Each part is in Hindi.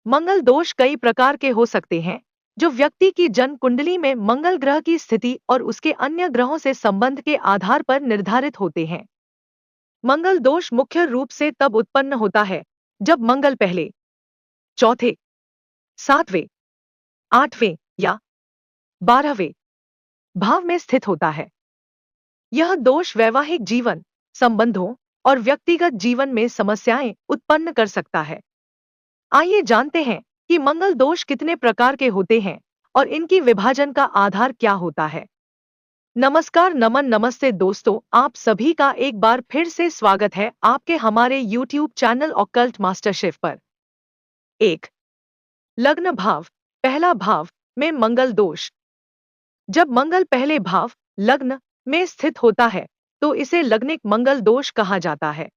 मंगल दोष कई प्रकार के हो सकते हैं, जो व्यक्ति की जन्म कुंडली में मंगल ग्रह की स्थिति और उसके अन्य ग्रहों से संबंध के आधार पर निर्धारित होते हैं। मंगल दोष मुख्य रूप से तब उत्पन्न होता है जब मंगल पहले, चौथे, सातवें, आठवें या 12वें भाव में स्थित होता है। यह दोष वैवाहिक जीवन, संबंधों और व्यक्तिगत जीवन में समस्याएं उत्पन्न कर सकता है। आइए जानते हैं कि मंगल दोष कितने प्रकार के होते हैं और इनकी विभाजन का आधार क्या होता है। नमस्कार, नमस्ते दोस्तों, आप सभी का एक बार फिर से स्वागत है आपके हमारे YouTube channel occult master chef पर। 1. लग्न भाव, पहला भाव में मंगल दोष। जब मंगल पहले भाव, लग्न में स्थित होता है तो इसे लग्निक मंगल दोष कहा जाता है।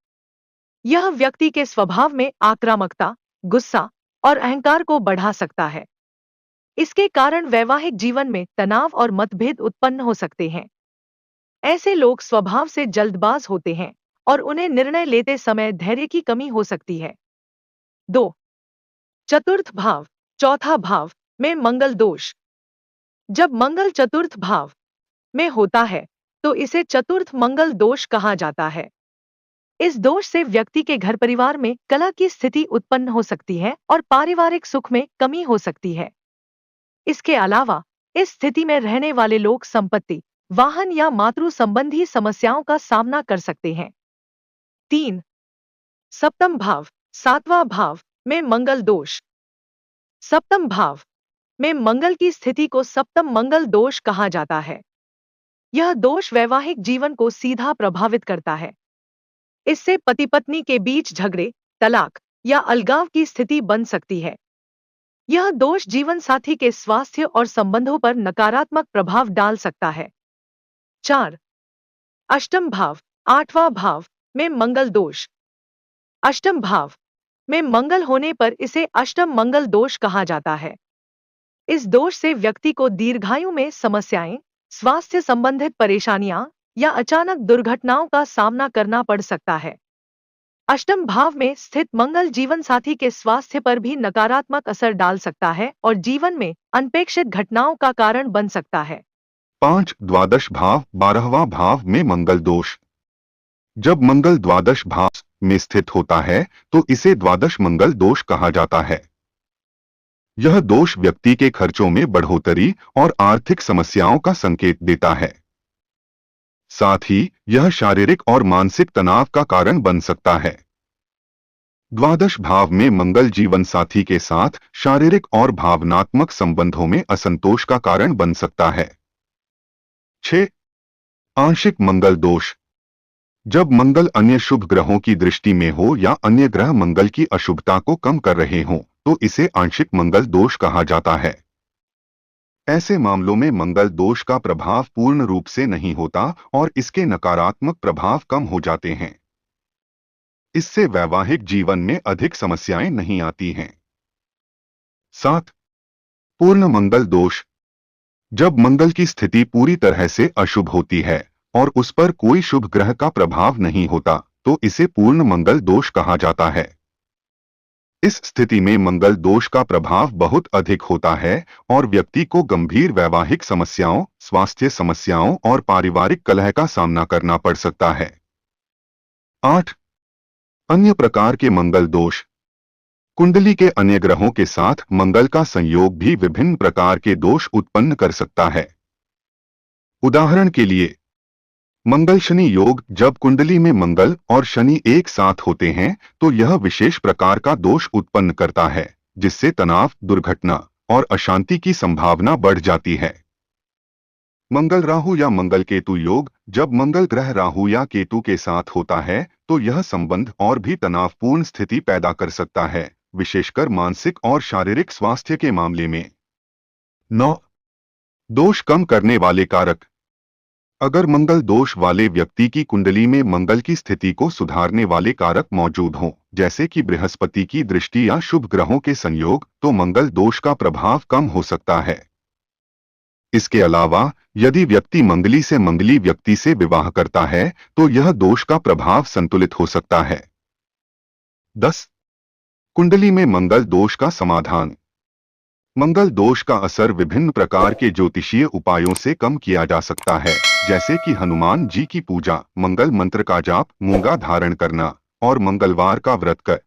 यह व्यक्ति के स्वभाव में आक्रामकता, गुस्सा और अहंकार को बढ़ा सकता है। इसके कारण वैवाहिक जीवन में तनाव और मतभेद उत्पन्न हो सकते हैं। ऐसे लोग स्वभाव से जल्दबाज होते हैं और उन्हें निर्णय लेते समय धैर्य की कमी हो सकती है। 2. चतुर्थ भाव, चौथा भाव में मंगल दोष। जब मंगल चतुर्थ भाव में होता है तो इसे चतुर्थ मंगल दोष कहा जाता है। इस दोष से व्यक्ति के घर परिवार में कलह की स्थिति उत्पन्न हो सकती है और पारिवारिक सुख में कमी हो सकती है। इसके अलावा इस स्थिति में रहने वाले लोग संपत्ति, वाहन या मातृ संबंधी समस्याओं का सामना कर सकते हैं। 3. सप्तम भाव, सातवां भाव में मंगल दोष। सप्तम भाव में मंगल की स्थिति को सप्तम मंगल दोष कहा जाता है। यह दोष वैवाहिक जीवन को सीधा प्रभावित करता है। इससे पति पत्नी के बीच झगड़े, तलाक या अलगाव की स्थिति बन सकती है। यह दोष जीवन साथी के स्वास्थ्य और संबंधों पर नकारात्मक प्रभाव डाल सकता है। 4. अष्टम भाव, आठवां भाव में मंगल दोष। अष्टम भाव में मंगल होने पर इसे अष्टम मंगल दोष कहा जाता है। इस दोष से व्यक्ति को दीर्घायु में समस्याएं, स्वास्थ्य संबंधित परेशानियां या अचानक दुर्घटनाओं का सामना करना पड़ सकता है। अष्टम भाव में स्थित मंगल जीवन साथी के स्वास्थ्य पर भी नकारात्मक असर डाल सकता है और जीवन में अनपेक्षित घटनाओं का कारण बन सकता है। 5. द्वादश भाव, 12वां भाव में मंगल दोष। जब मंगल द्वादश भाव में स्थित होता है तो इसे द्वादश मंगल दोष कहा जाता है। यह दोष व्यक्ति के खर्चों में बढ़ोतरी और आर्थिक समस्याओं का संकेत देता है। साथ ही यह शारीरिक और मानसिक तनाव का कारण बन सकता है। द्वादश भाव में मंगल जीवन साथी के साथ शारीरिक और भावनात्मक संबंधों में असंतोष का कारण बन सकता है। 6. आंशिक मंगल दोष। जब मंगल अन्य शुभ ग्रहों की दृष्टि में हो या अन्य ग्रह मंगल की अशुभता को कम कर रहे हों तो इसे आंशिक मंगल दोष कहा जाता है। ऐसे मामलों में मंगल दोष का प्रभाव पूर्ण रूप से नहीं होता और इसके नकारात्मक प्रभाव कम हो जाते हैं। इससे वैवाहिक जीवन में अधिक समस्याएं नहीं आती हैं। 7. पूर्ण मंगल दोष। जब मंगल की स्थिति पूरी तरह से अशुभ होती है और उस पर कोई शुभ ग्रह का प्रभाव नहीं होता तो इसे पूर्ण मंगल दोष कहा जाता है। इस स्थिति में मंगल दोष का प्रभाव बहुत अधिक होता है और व्यक्ति को गंभीर वैवाहिक समस्याओं, स्वास्थ्य समस्याओं और पारिवारिक कलह का सामना करना पड़ सकता है। 8. अन्य प्रकार के मंगल दोष। कुंडली के अन्य ग्रहों के साथ मंगल का संयोग भी विभिन्न प्रकार के दोष उत्पन्न कर सकता है। उदाहरण के लिए मंगल शनि योग। जब कुंडली में मंगल और शनि एक साथ होते हैं तो यह विशेष प्रकार का दोष उत्पन्न करता है जिससे तनाव, दुर्घटना और अशांति की संभावना बढ़ जाती है। मंगल राहु या मंगल केतु योग। जब मंगल ग्रह राहु या केतु के साथ होता है तो यह संबंध और भी तनावपूर्ण स्थिति पैदा कर सकता है, विशेषकर मानसिक और शारीरिक स्वास्थ्य के मामले में। 9. दोष कम करने वाले कारक। अगर मंगल दोष वाले व्यक्ति की कुंडली में मंगल की स्थिति को सुधारने वाले कारक मौजूद हों, जैसे कि बृहस्पति की दृष्टि या शुभ ग्रहों के संयोग, तो मंगल दोष का प्रभाव कम हो सकता है। इसके अलावा यदि व्यक्ति मंगली से मंगली व्यक्ति से विवाह करता है तो यह दोष का प्रभाव संतुलित हो सकता है। 10. कुंडली में मंगल दोष का समाधान। मंगल दोष का असर विभिन्न प्रकार के ज्योतिषीय उपायों से कम किया जा सकता है, जैसे कि हनुमान जी की पूजा, मंगल मंत्र का जाप, मूंगा धारण करना और मंगलवार का व्रत कर।